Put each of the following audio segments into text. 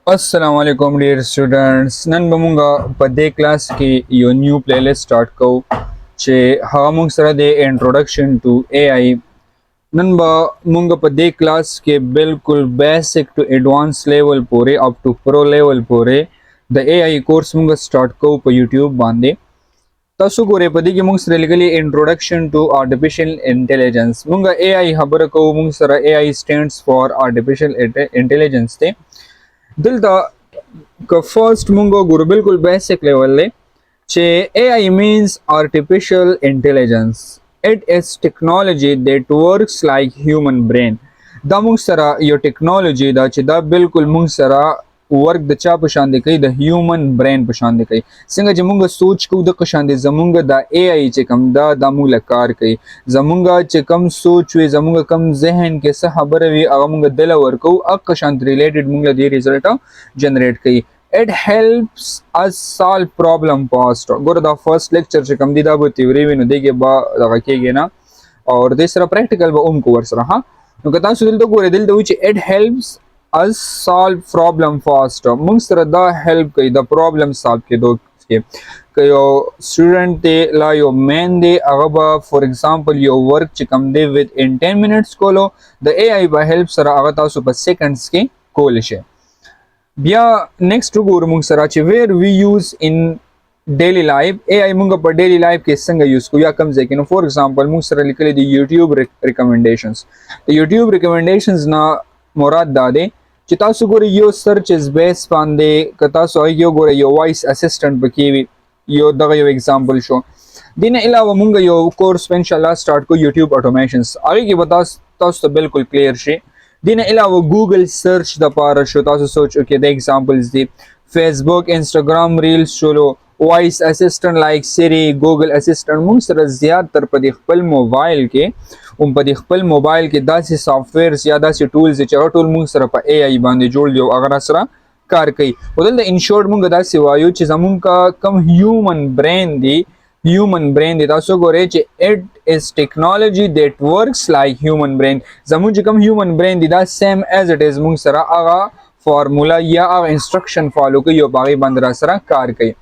अस्सलाम वालेकुम dear students none बमुंगा पदे क्लास की यो न्यू प्लेलिस्ट स्टार्ट को चे हामुंग सरा दे इंट्रोडक्शन टू एआई नन बमुंगा पदे क्लास के बिल्कुल बेसिक टू एडवांस लेवल पूरे अप टू प्रो लेवल पूरे द एआई कोर्स मुंगा स्टार्ट को पे यूट्यूब बांधे तसु गोरे पदी की मुंग सरा लिखली इंट्रोडक्शन टू आर्टिफिशियल इंटेलिजेंस मुंगा एआई खबर को मुंग सरा AI stands for artificial intelligence थे दिल दा का फर्स्ट मुंगो गुरु बिल्कुल बेसिक लेवल ले चे AI means artificial intelligence. It is technology that works like human brain. Da mung sara yo technology da चे दा बिल्कुल मुंग सरा वर्क द चा पशान दे कई द ह्यूमन ब्रेन पशान दे कई सिंगा जमुंगा सोच को द कशान दे जमुंगा दा एआई चे कम दा मुंगला कार कई जमुंगा चे कम सोच वे जमुंगा कम जहन के खबर वे अगमुंगा दिल वर को अक कशान रिलेटेड मुंगला दे रिजल्ट जनरेट कई it helps us solve problem fast go to the first lecture चे कम दी दा बो theory वे न देगे बा लगा के ना और दूसरा प्रैक्टिकल बा उम को वर्स रहा नो कता सुदिल तो गोरे दिल तो which it helps us solve problem faster मुंग सरदा हेल्प कई द प्रॉब्लम सॉल्व के दो के कयो स्टूडेंट ते ला यो मेन दे अगबा फॉर एग्जांपल यो वर्क चिकम दे विद इन 10 मिनट्स कोलो द एआई बा हेल्प सरा अगता सुपर सेकंड्स के कोलिशे बिया नेक्स्ट गुर मुंग सरा चे where we use in daily life AI मुंग पर डेली लाइफ के संग यूज को या कम जे के फॉर एग्जांपल मुंग सरा लिखले दी यूट्यूब रिकमेंडेशंस द यूट्यूब रिकमेंडेशंस ना मुराद दादे चितासु गोरे यो सर्च इज बेस पांदे कतासु यो गोरे यो वॉइस असिस्टेंट बकीवी यो दगा यो एग्जांपल शो दिन अलावा मुंगा यो कोर्स पे इंशाल्लाह स्टार्ट को यूट्यूब ऑटोमेशंस आगे की बता तासु तो बिल्कुल क्लियर शे दिन अलावा गूगल सर्च द पार शो तासु सोच okay the examples the Facebook Instagram reels चलो वॉइस असिस्टेंट लाइक सिरी गूगल असिस्टेंट मुंग सर ज्यादातर पर खपल मोबाइल के पर खपल मोबाइल के दासी सॉफ्टवेयर्स या दासी टूल्स चलो टूल मुंग सर पर एआई बांधे जोड़ लियो अगर असरा कार कई बदल द इन शॉर्ट मुंग दासी वायु च जमुंग का कम ह्यूमन ब्रेन दी तासो गोरे च it is technology that works like human brain जमुंग कम ह्यूमन ब्रेन दी दा सेम एज इट इज मुंग सरा आगा फार्मूला या आगा इंस्ट्रक्शन फॉलो कई यो बागी बंदरा सरा कार कई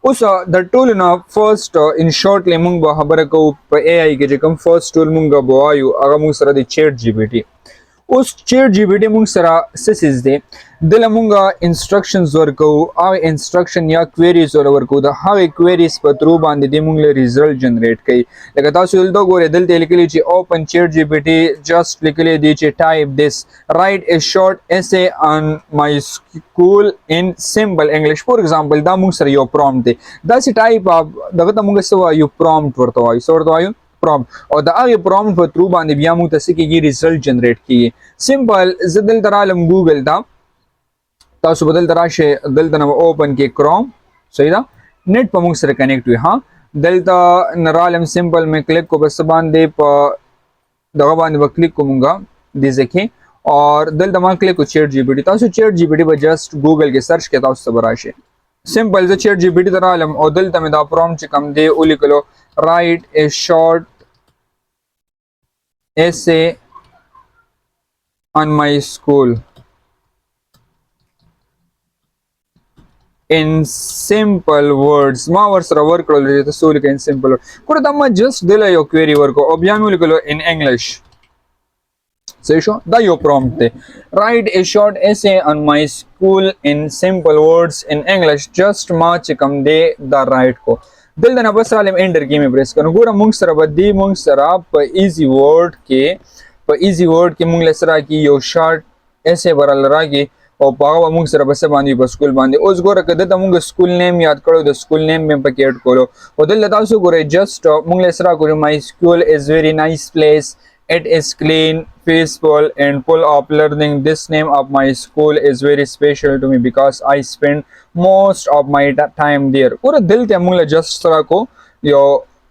उस द टूल ना फर्स्ट इन शॉर्ट ले मुंग खबर को एआई के जकम फर्स्ट टूल मुंग बोआयु अगर मुंग सरा दी चैट जीपीटी उस चैट जीपीटी मुंग सरा सिस दे दिल मुंगा इंस्ट्रक्शंस वर को आ इंस्ट्रक्शन या क्वेरीज वर को द हर क्वेरीज पर थ्रू बांधे दे मुंगले रिजल्ट जनरेट कई लगता सुल तो गोरे दिल ते लिखली ची ओपन चैट जीपीटी जस्ट लिखले दी ची type this right a short essay on my school in simple English for example दा मुंग सरा यो प्रॉम्प्ट दे दा सी टाइप आप दगता मुंगा सवा यो प्रॉम्प्ट वरतो आई सोरतो आयु प्रॉम्प्ट और द आगे प्रॉम्प्ट पर थ्रू बांधे बिया मुंग तसे की रिजल्ट जनरेट किए सिंपल जदिल तरालम गूगल था तासु बदल तराशे दिल तना ओपन के क्रोम सही था नेट पर मुंग सर कनेक्ट हुए हाँ दिल ता नरालम सिंपल में क्लिक को बस बांधे पर दगा बांधे पर क्लिक को मुंगा दिखे और दिल तमा क्लिक को चैट जीपीटी तासु चैट जीपीटी पर जस्ट गूगल के सर्च के तासु सबराशे सिंपल से चैट जीपीटी तरालम और दिल तमे दा प्रॉम्प्ट कम दे उलिकलो write a short essay on my school in simple words ma वर्स वर्क करो तो सोल के in simple कोड तम जस्ट दिला यो क्वेरी वर्क को अब यामी लिखलो in english सही शो दा यो प्रॉम्प्ट थे right a short essay on my school in simple words in english just मा चिकम दे द राइट को दिल दना बस वाले में एंटर की में प्रेस करूं गोरा मुंग सरा बदी मुंग सरा प इजी वर्ड के मुंग लेसरा की यो शॉर्ट ऐसे बरल रहा की और पावा मुंग सरा बस बांधी बस स्कूल बांधी उस गोरा कदे त मुंग स्कूल नेम याद करो द स्कूल नेम में पैकेट खोलो और दिल लता सो गोरे जस्ट मुंग लेसरा को my school is very nice place it is clean peaceful and full of learning this name of my school is very special to me because I spend most of my time there पूरा दिल ते मुंगला जस्ट सरा को यो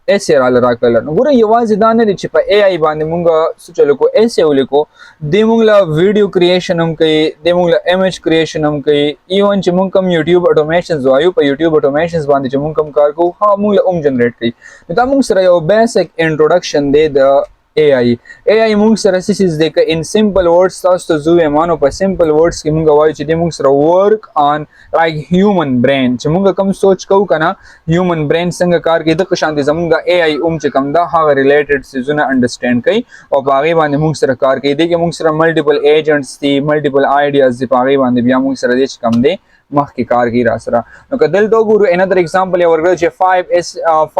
ऐसे राल राकलन पूरा ये वाज दाने रे छिपा एआई बांधे मुंगा सुचलो को ऐसे उले को दे मुंगला वीडियो क्रिएशन हम कई दे मुंगला इमेज क्रिएशन हम कई इवन च मुंग कम यूट्यूब ऑटोमेशंस वायु पर यूट्यूब ऑटोमेशंस बांधे च मुंग कम कार को हां मुंगला जनरेट कई ता मुंग सरा यो बेसिक इंट्रोडक्शन दे द AI موږ سره سیس د ک ان سمپل ورډز تاسو ته زو مانو په سمپل ورډز کې موږ وایو چې د موږ سره ورک آن لایک هیومن برین چې موږ کوم سوچ کوو کنه هیومن برین څنګه کار کوي د قشان دي زموږ AI چې کوم دا هغه ریلیټډ سيزونه انډرستانډ کوي او باغې باندې موږ سره کار کوي د موږ سره ملټیپل ایجنټس دي ملټیپل آیډیاز دي باغې باندې بیا موږ سره د کم دي مخکې کار کوي را سره نو کدل تو ګورو another example یو ورګل چې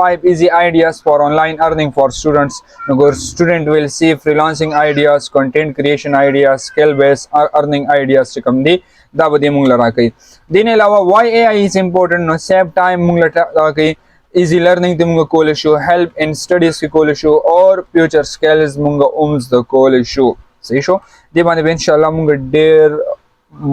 5 easy ideas for online earning for students نو ګور student will see freelancing ideas content creation ideas skill based earning ideas چې کوم دي دا به موږ لرا کوي دین علاوه why AI is important نو save time موږ لټا کوي easy learning ته موږ کول شو help in studies کې کول شو اور future skills موږ اومز د کول شو صحیح شو دی باندې ان شاء الله موږ ډیر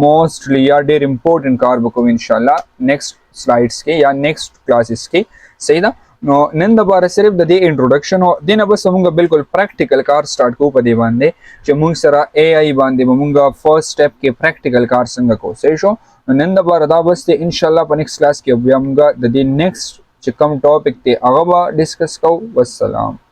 موستلی یا ډیر امپورټنٹ کار وکوم ان شاء الله نیکسٹ سلایډز کې یا نیکسٹ کلاسز کې صحیح ده نو نن د بار صرف د دې انټروډکشن او دینه بس موږ بالکل پریکټیکل کار سٹارټ کوو په دې باندې چې موږ سره AI باندې موږ فرست سټپ کې پریکټیکل کار څنګه کوو صحیح شو نن د بار دا بس ته ان شاء الله په نیکسٹ کلاس کې بیا موږ د دې نیکسٹ چې کوم ټاپک ته هغه ډیسکس کوو والسلام